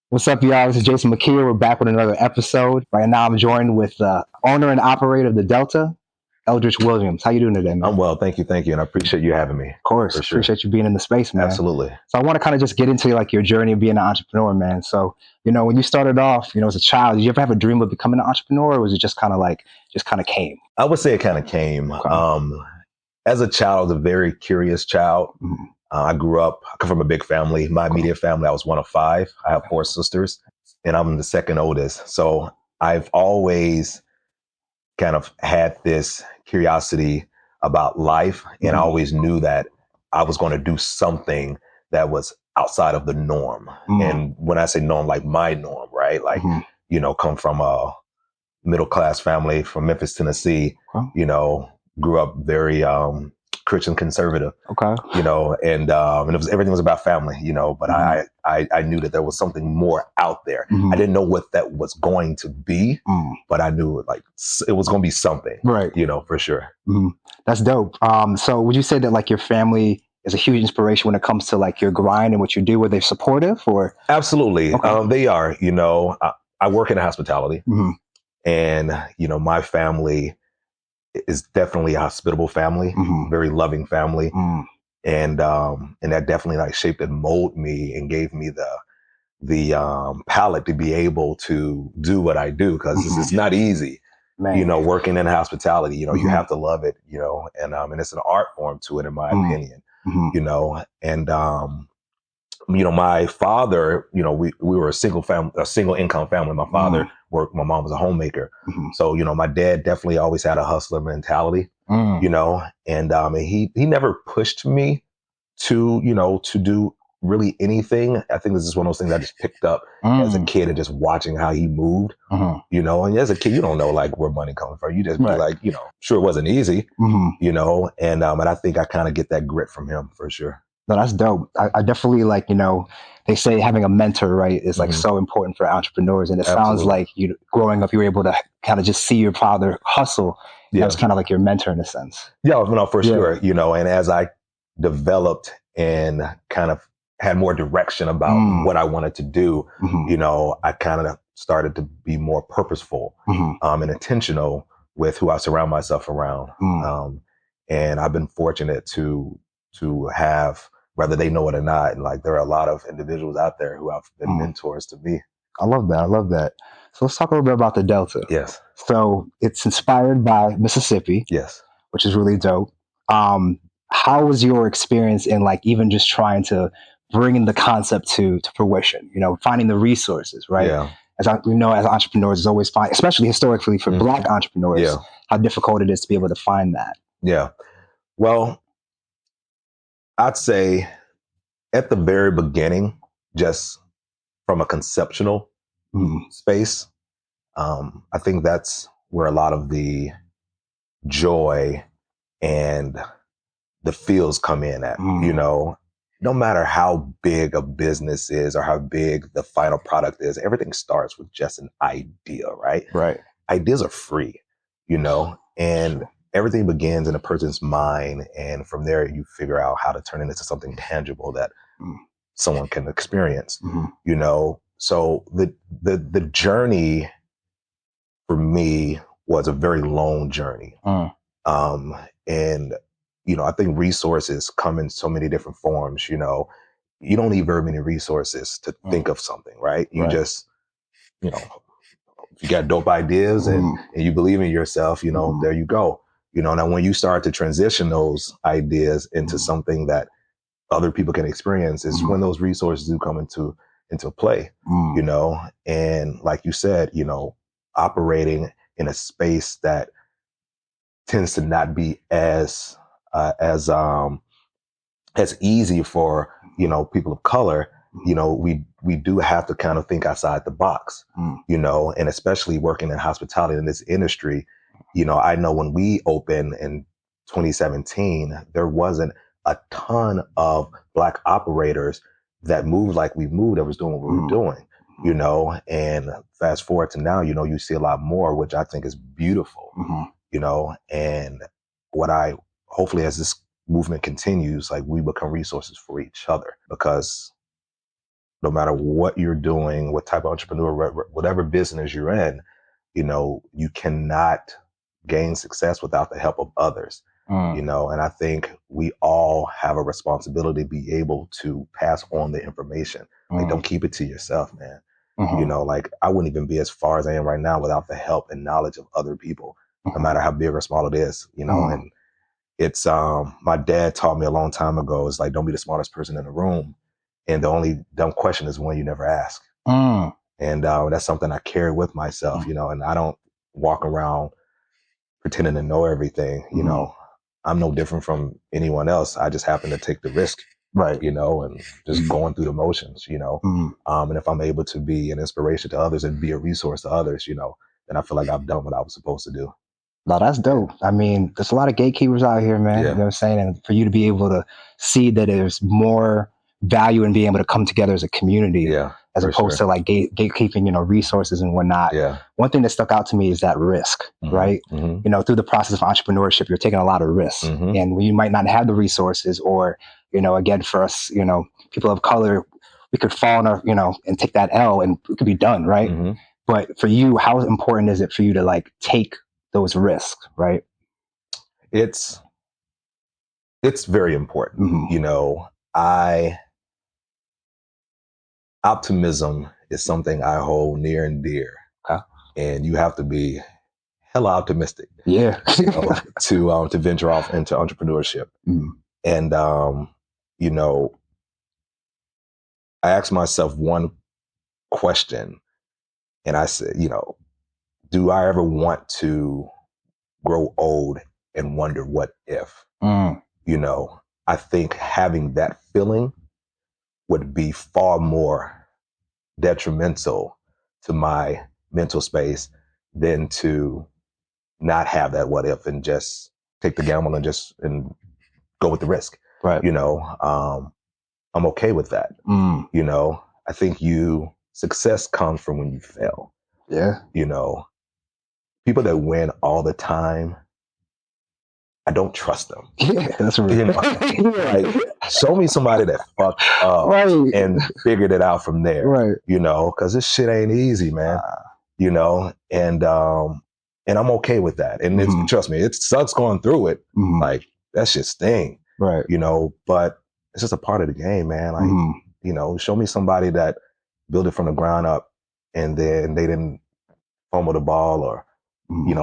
What's up, y'all? This is Jason McKeer. We're back with another episode. Right now, I'm joined with the owner and operator of the Delta, Eldridge Williams. How you doing today, man? I'm well, thank you, and I appreciate you having me. Of course, For sure. appreciate you being in the space, man. Absolutely. So I want to kind of just get into like your journey of being an entrepreneur, man. So when you started off, as a child, did you ever have a dream of becoming an entrepreneur, or was it just kind of like came? I would say it kind of came. Okay. As a child, I was a very curious child. Mhm. I come from a big family. My immediate family, I was one of five. I have four sisters, and I'm the second oldest. So I've always kind of had this curiosity about life, and I Mhm. always knew that I was going to do something that was outside of the norm. Mhm. And when I say norm, like my norm, right? Like, Mhm. come from a middle class family from Memphis, Tennessee, Okay. grew up very Christian conservative, Okay. and everything was about family, but Mhm. I knew that there was something more out there. Mhm. I didn't know what that was going to be, Mhm. but I knew it was going to be something, Right. for sure. Mhm. That's dope. So would you say that like your family is a huge inspiration when it comes to like your grind and what you do? Were they supportive or? Absolutely. Okay. They are, I work in hospitality, Hmm. and, my family is definitely a hospitable family, Hmm. very loving family. Hmm. And that definitely like shaped and molded me and gave me the palette to be able to do what I do, because it's not easy, Man. working in hospitality. You Hmm. have to love it, and it's an art form to it, in my Hmm. opinion. Hmm. And my father, we were a single income family. My father worked, my mom was a homemaker. Hmm. So, my dad definitely always had a hustler mentality, Hmm. and he never pushed me to do really anything. I think this is one of those things I just picked up as a Hmm. kid and just watching how he moved, Hmm. and as a kid, you don't know like where money comes from. You just be Right. like, sure, it wasn't easy, Hmm. and I think I kind of get that grit from him for sure. No, that's dope. I definitely like, they say having a mentor, right, is like Hmm. so important for entrepreneurs. And it sounds Absolutely. like growing up, you were able to kind of just see your father hustle. And that was Yeah. kind of like your mentor in a sense. Yeah, no, for Yeah. sure. And as I developed and kind of had more direction about Mm. what I wanted to do, Hmm. I kind of started to be more purposeful, Hmm. and intentional with who I surround myself around. Mm. And I've been fortunate to have, whether they know it or not, like there are a lot of individuals out there who have been Mm. mentors to me. I love that. I love that. So let's talk a little bit about the Delta. Yes. So it's inspired by Mississippi, Yes. which is really dope. Um, how was your experience in like even just trying to bring the concept to fruition? Finding the resources, right? Yeah. We know, as entrepreneurs, is always find, especially historically for Mhm. Black entrepreneurs, Yeah. how difficult it is to be able to find that. Yeah. Well, I'd say at the very beginning, just from a conceptual Mm. space, I think that's where a lot of the joy and the feels come in at. Mm. No matter how big a business is or how big the final product is, everything starts with just an idea, right? Right. Ideas are free, and Sure. everything begins in a person's mind. And from there, you figure out how to turn it into something tangible that Mm. someone can experience, Hmm. So the journey for me was a very long journey. Mm. Um, and, I think resources come in so many different forms. You don't need very many resources to Mm. think of something, right? You Right. just, you know, if you got dope ideas and, Mm. and you believe in yourself, Hmm. there you go. Now when you start to transition those ideas into Mm. something that other people can experience is Hmm. when those resources do come into play, Mm. and like you said, operating in a space that tends to not be as easy for people of color. We do have to kind of think outside the box, Mm. and especially working in hospitality in this industry. I know when we opened in 2017, there wasn't a ton of Black operators that moved like we moved, that was doing what we were Mm. doing, and fast forward to now, you see a lot more, which I think is beautiful, Hmm. and what I hopefully, as this movement continues, like we become resources for each other, because no matter what you're doing, what type of entrepreneur, whatever business you're in, you cannot gain success without the help of others. And I think we all have a responsibility to be able to pass on the information. Like, don't keep it to yourself, man. Like, I wouldn't even be as far as I am right now without the help and knowledge of other people, no matter how big or small it is, and it's, my dad taught me a long time ago, it's like, don't be the smartest person in the room. And the only dumb question is one you never ask. And that's something I carry with myself, and I don't walk around pretending to know everything. I'm no different from anyone else. I just happen to take the risk, right? And just going through the motions, and if I'm able to be an inspiration to others and be a resource to others, then I feel like I've done what I was supposed to do. No, that's dope. I mean, there's a lot of gatekeepers out here, man. Yeah. You know what I'm saying? And for you to be able to see that there's more value in being able to come together as a community, as opposed to like gatekeeping, resources and whatnot. Yeah. One thing that stuck out to me is that risk, right? Through the process of entrepreneurship, you're taking a lot of risks, and you might not have the resources, or again, for us, people of color, we could fall in and take that L, and it could be done, right? But for you, how important is it for you to like take those risks, right? It's very important. Optimism is something I hold near and dear. Okay. And you have to be hella optimistic. Yeah. To venture off into entrepreneurship. And I asked myself one question, and I said, do I ever want to grow old and wonder what if? I think having that feeling would be far more detrimental to my mental space than to not have that what if and just take the gamble and go with the risk. Right. I'm okay with that. I think success comes from when you fail. Yeah. People that win all the time, I don't trust them. Yeah, that's right. Like, show me somebody that fucked up and figured it out from there. Right. Because this shit ain't easy, man. And I'm okay with that. And trust me, it sucks going through it. Like, that shit sting. Right. But it's just a part of the game, man. Like, show me somebody that built it from the ground up and then they didn't fumble the ball or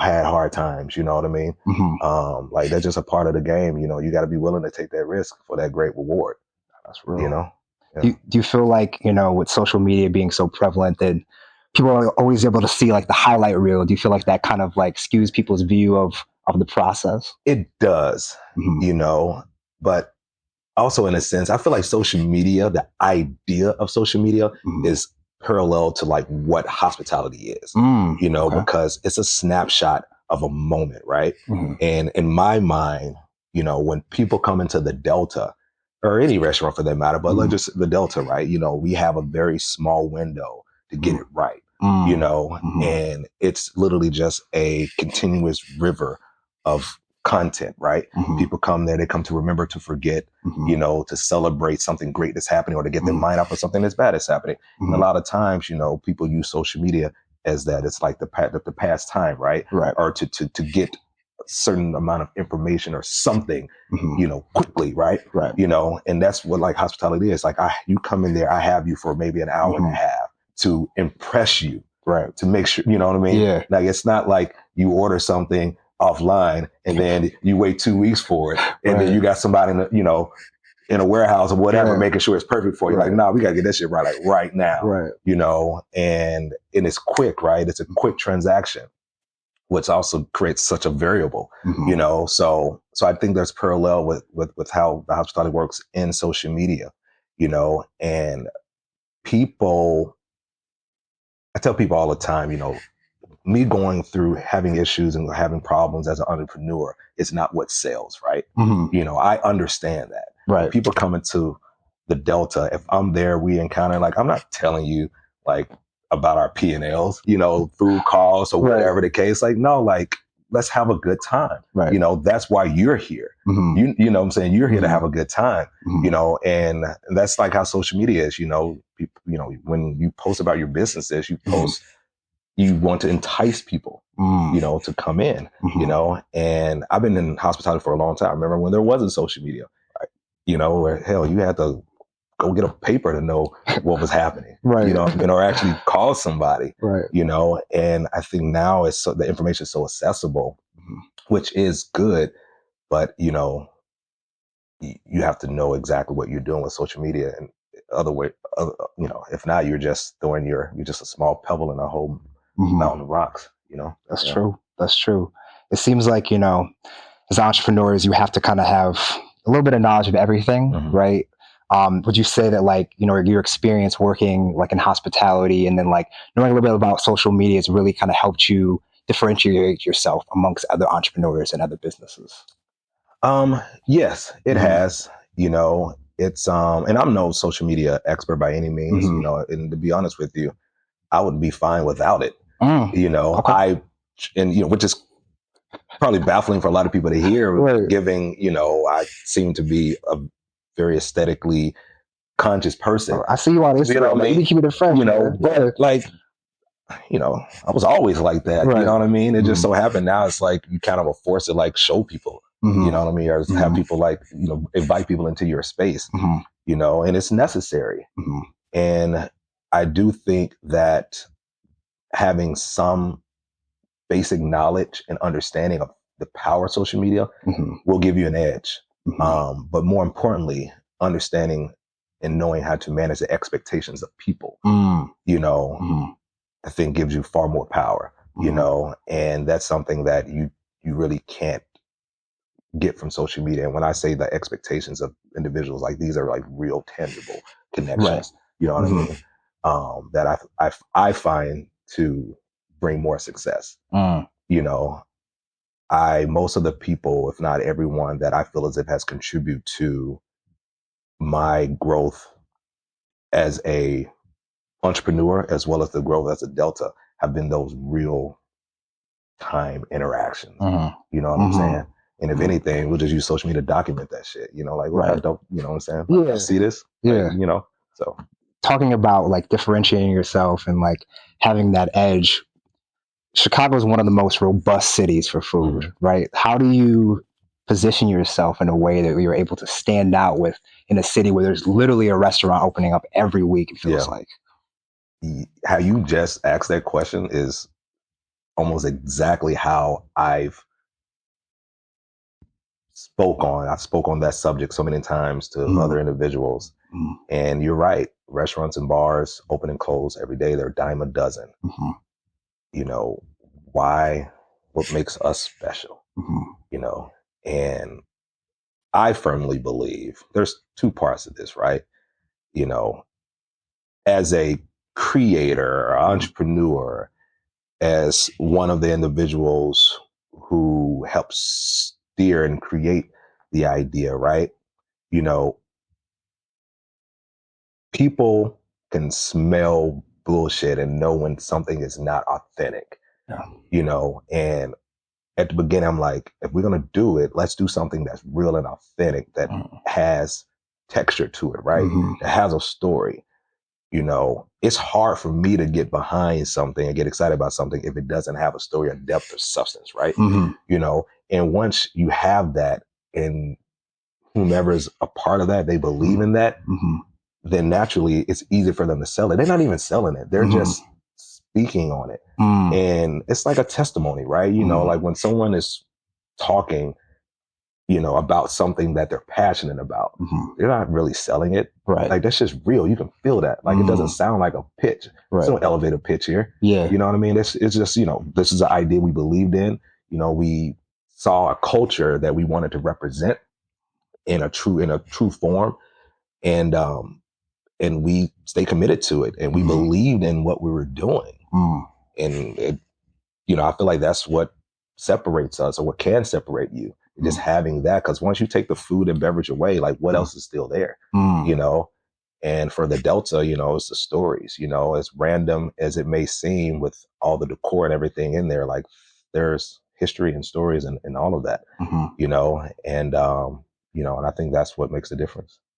had hard times, you know what I mean? Like, that's just a part of the game. You got to be willing to take that risk for that great reward. That's real. Yeah. Do you feel like, with social media being so prevalent that people are always able to see like the highlight reel? Do you feel like that kind of like skews people's view of the process? It does, but also in a sense, I feel like social media, the idea of social media is parallel to like what hospitality is, because it's a snapshot of a moment, right? And in my mind, when people come into the Delta, or any restaurant for that matter, but like just the Delta, right? We have a very small window to get it right, and it's literally just a continuous river of content, right? People come there, they come to remember, to forget, to celebrate something great that's happening, or to get their mind off of something that's bad that's happening. And a lot of times, people use social media as that. It's like the past time, right? Or to get a certain amount of information or something, quickly, right? And that's what like hospitality is. Like, you come in there, I have you for maybe an hour and a half to impress you, right? To make sure, you know what I mean? Yeah. Like, it's not like you order something offline and then you wait 2 weeks for it, and then you got somebody in a warehouse or whatever making sure it's perfect for you. Like, nah, we gotta get that shit right, like right now. And it's quick, right? It's a quick transaction, which also creates such a variable, so I think there's parallel with how the hospitality works in social media, and I tell people all the time, me going through having issues and having problems as an entrepreneur is not what sells, right? I understand that. Right. People coming to the Delta, if I'm there, we encounter, like, I'm not telling you like about our P&Ls, through calls or whatever the case. Like, no, like, let's have a good time. Right. You know, that's why you're here. You know what I'm saying? You're here to have a good time, you know, and that's like how social media is, you know, people, you know, when you post about your businesses, you post, you want to entice people, you know, to come in, you know, and I've been in hospitality for a long time. I remember when there wasn't social media, you know, where hell, you had to go get a paper to know what was happening, you know, or actually call somebody, you know, and I think now it's the information is so accessible, which is good, but, you know, you have to know exactly what you're doing with social media, and you know, if not, you're just you're just a small pebble in a whole mountain of rocks, you know. That's true. That's true. It seems like, you know, as entrepreneurs, you have to kind of have a little bit of knowledge of everything, right? Would you say that, like, you know, your experience working like in hospitality and then like knowing a little bit about social media has really kind of helped you differentiate yourself amongst other entrepreneurs and other businesses? Yes, it has, you know, it's, and I'm no social media expert by any means, you know, and to be honest with you, I would be fine without it, you know, and, you know, which is probably baffling for a lot of people to hear, giving, you know, I seem to be a very aesthetically conscious person. I see you on Instagram, you know, like, you keep it fresh, you know, but like, you know, I was always like that, you know what I mean? It just so happened now it's like you kind of are forced to like show people, you know what I mean? Or have people like, you know, invite people into your space, you know, and it's necessary. And I do think that having some basic knowledge and understanding of the power of social media will give you an edge. But more importantly, understanding and knowing how to manage the expectations of people, you know, I think gives you far more power, you know, and that's something that you really can't get from social media. And when I say the expectations of individuals, like these are like real tangible connections, you know what I mean? That I find to bring more success. You know, most of the people, if not everyone that I feel as if has contributed to my growth as a entrepreneur, as well as the growth as a Delta, have been those real time interactions. You know what I'm saying? And if anything, we'll just use social media to document that shit. You know, like, well, I don't, you know what I'm saying? Like, I see this. Like, you know, so. Talking about like differentiating yourself and like having that edge, Chicago is one of the most robust cities for food, right? How do you position yourself in a way that you're able to stand out with in a city where there's literally a restaurant opening up every week, it feels like? How you just asked that question is almost exactly how I spoke on that subject so many times to other individuals. And you're right. Restaurants and bars open and close every day. They're a dime a dozen. You know, why? What makes us special? You know, and I firmly believe there's two parts of this, right? You know, as a creator or entrepreneur, as one of the individuals who helps steer and create the idea, right? You know, people can smell bullshit and know when something is not authentic, you know, and at the beginning, I'm like, if we're going to do it, let's do something that's real and authentic, that has texture to it, right? That has a story. You know, it's hard for me to get behind something and get excited about something if it doesn't have a story or depth or substance, right? You know, and once you have that and whomever's a part of that, they believe in that, then naturally it's easy for them to sell it. They're not even selling it. They're just speaking on it. And it's like a testimony, right? You know, like when someone is talking, you know, about something that they're passionate about, they're not really selling it. Like, that's just real. You can feel that. Like, it doesn't sound like a pitch. It's no elevator pitch here. You know what I mean? It's just, you know, this is an idea we believed in. You know, we saw a culture that we wanted to represent in a true form. And we stay committed to it, and we believed in what we were doing. And it, you know, I feel like that's what separates us, or what can separate you, just having that. Because once you take the food and beverage away, like, what else is still there? You know, and for the Delta, you know, it's the stories. You know, as random as it may seem, with all the decor and everything in there, like, there's history and stories and all of that, Mm-hmm. you know, and I think that's what makes the difference.